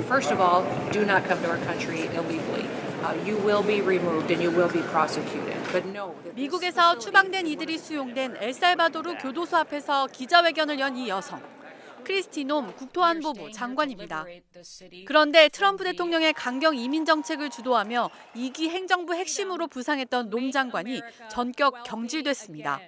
First of all, do not come to our country illegally. You will be removed and you will be prosecuted. But no. 미국에서 추방된 이들이 수용된 엘살바도르 교도소 앞에서 기자회견을 연 이 여성. 크리스티 놈 국토안보부 장관입니다. 그런데 트럼프 대통령의 강경 이민 정책을 주도하며 2기 행정부 핵심으로 부상했던 놈 장관이 전격 경질됐습니다.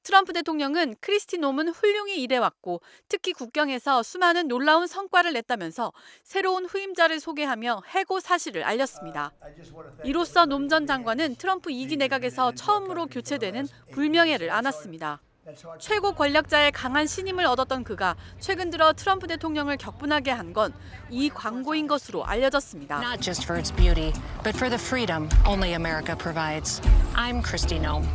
트럼프 대통령은 크리스티 놈은 훌륭히 일해왔고 특히 국경에서 수많은 놀라운 성과를 냈다면서 새로운 후임자를 소개하며 해고 사실을 알렸습니다. 이로써 놈 전 장관은 트럼프 2기 내각에서 처음으로 교체되는 불명예를 안았습니다. 최고 권력자의 강한 신임을 얻었던 그가 최근 들어 트럼프 대통령을 격분하게 한 건 이 광고인 것으로 알려졌습니다. Not just for its beauty, but for the freedom only America provides. I'm Kristi Noem.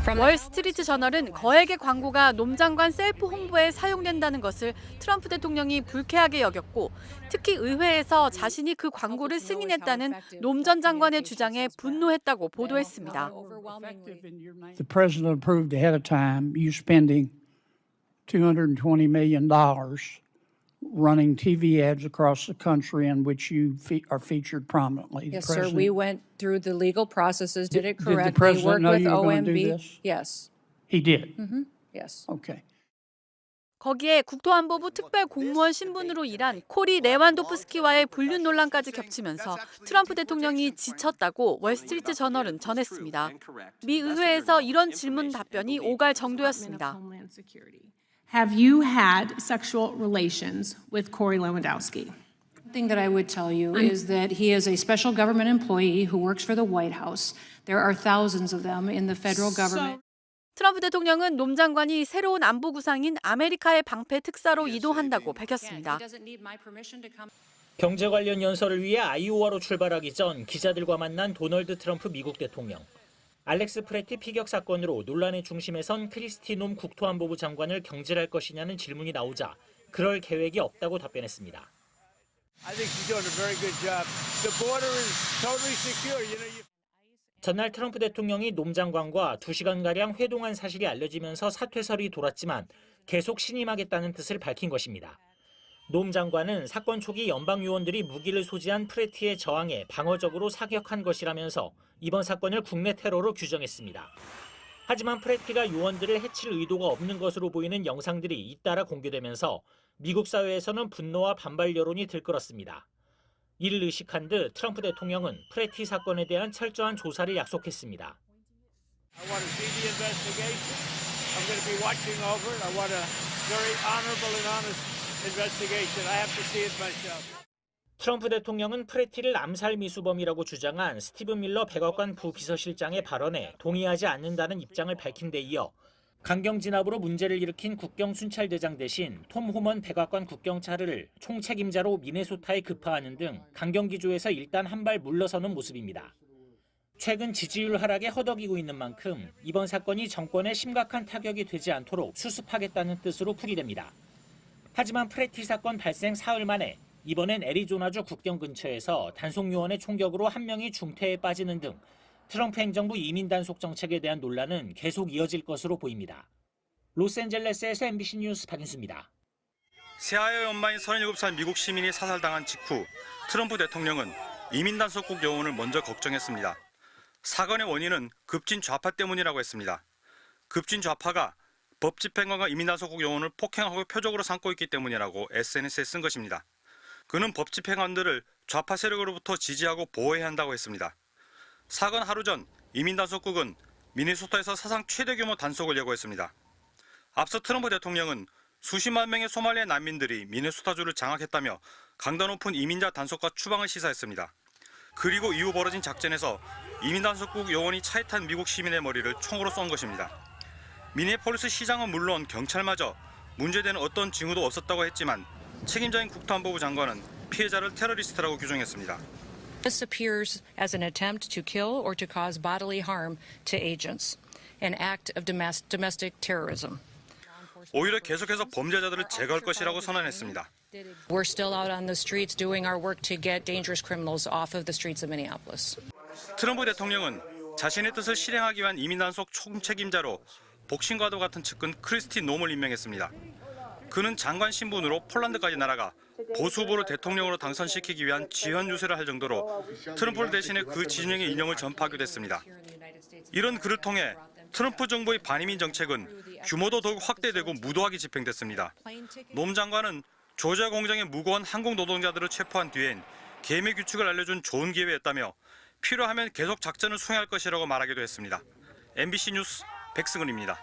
월스트리트 저널은 거액의 광고가 놈 장관 셀프 홍보에 사용된다는 것을 트럼프 대통령이 불쾌하게 여겼고 특히 의회에서 자신이 그 광고를 승인했다는 놈 전 장관의 주장에 분노했다고 보도했습니다. The president approved ahead of time you spending $220 million running TV ads across the country in which you are featured prominently. Yes, sir. We went through the legal processes, did it Did the correctly, president worked know with you were going to do OMB. this? Yes. He did. Yes. Okay. 거기에 국토안보부 특별 공무원 신분으로 일한 코리 레완도프스키와의 불륜 논란까지 겹치면서 트럼프 대통령이 지쳤다고 월스트리트 저널은 전했습니다. 미 의회에서 이런 질문 답변이 오갈 정도였습니다. Have you had sexual relations with Corey Lewandowski? The thing that I would tell you is that he is a special government employee who works for the White House. There are thousands of them in the federal government. 트럼프 대통령은 놈 장관이 새로운 안보 구상인 아메리카의 방패 특사로 이동한다고 밝혔습니다. 경제 관련 연설을 위해 아이오와로 출발하기 전 기자들과 만난 도널드 트럼프 미국 대통령. 알렉스 프레티 피격 사건으로 논란의 중심에 선 크리스티 놈 국토안보부 장관을 경질할 것이냐는 질문이 나오자 그럴 계획이 없다고 답변했습니다. I think she's doing a very good job. The border is totally secure. 전날 트럼프 대통령이 놈 장관과 2시간가량 회동한 사실이 알려지면서 사퇴설이 돌았지만 계속 신임하겠다는 뜻을 밝힌 것입니다. 놈 장관은 사건 초기 연방 요원들이 무기를 소지한 프레티의 저항에 방어적으로 사격한 것이라면서 이번 사건을 국내 테러로 규정했습니다. 하지만 프레티가 요원들을 해칠 의도가 없는 것으로 보이는 영상들이 잇따라 공개되면서 미국 사회에서는 분노와 반발 여론이 들끓었습니다. 이를 의식한 듯 트럼프 대통령은 프레티 사건에 대한 철저한 조사를 약속했습니다. I want to see the investigation. I'm going to be watching over it. I want a very honorable and honest investigation. I have to see it myself. 트럼프 대통령은 프레티를 암살 미수범이라고 주장한 스티븐 밀러 백악관 부비서실장의 발언에 동의하지 않는다는 입장을 밝힌 데 이어 강경 진압으로 문제를 일으킨 국경 순찰대장 대신 톰 호먼 백악관 국경차를 총책임자로 미네소타에 급파하는 등 강경 기조에서 일단 한 발 물러서는 모습입니다. 최근 지지율 하락에 허덕이고 있는 만큼 이번 사건이 정권에 심각한 타격이 되지 않도록 수습하겠다는 뜻으로 풀이됩니다. 하지만 프레티 사건 발생 사흘 만에 이번엔 애리조나주 국경 근처에서 단속 요원의 총격으로 한 명이 중태에 빠지는 등 트럼프 행정부 이민 단속 정책에 대한 논란은 계속 이어질 것으로 보입니다. 로스앤젤레스에서 MBC 뉴스 박인수입니다. 새하얀 연마인 37살 미국 시민이 사살당한 직후 트럼프 대통령은 이민 단속국 요원을 먼저 걱정했습니다. 사건의 원인은 급진 좌파 때문이라고 했습니다. 급진 좌파가 법 집행관과 이민 단속국 요원을 폭행하고 표적으로 삼고 있기 때문이라고 SNS에 쓴 것입니다. 그는 법 집행관들을 좌파 세력으로부터 지지하고 보호해야 한다고 했습니다. 사건 하루 전 이민 단속국은 미네소타에서 사상 최대 규모 단속을 예고했습니다. 앞서 트럼프 대통령은 수십만 명의 소말리아 난민들이 미네소타주를 장악했다며 강도 높은 이민자 단속과 추방을 시사했습니다. 그리고 이후 벌어진 작전에서 이민 단속국 요원이 차에 탄 미국 시민의 머리를 총으로 쏜 것입니다. 미네폴리스 시장은 물론 경찰마저 문제되는 어떤 징후도 없었다고 했지만 책임자인 국토안보부 장관은 피해자를 테러리스트라고 규정했습니다. This appears as an attempt to kill or to cause bodily harm to agents, an act of domestic terrorism. 오히려 계속해서 범죄자들을 제거할 것이라고 선언했습니다. We're still out on the streets doing our work to get dangerous criminals off of the streets of Minneapolis. 트럼프 대통령은 자신의 뜻을 실행하기 위한 이민 단속 총책임자로 복싱과도 같은 측근 크리스티 놈을 임명했습니다. 그는 장관 신분으로 폴란드까지 날아가 보수 후보를 대통령으로 당선시키기 위한 지연 유세를 할 정도로 트럼프를 대신해 그 진영의 이념을 전파하기도 했습니다. 이런 글을 통해 트럼프 정부의 반이민 정책은 규모도 더욱 확대되고 무도하게 집행됐습니다. 노 장관은 조지아 공장의 무고한 한국 노동자들을 체포한 뒤엔 계매 규칙을 알려준 좋은 기회였다며 필요하면 계속 작전을 수행할 것이라고 말하기도 했습니다. MBC 뉴스 백승은입니다.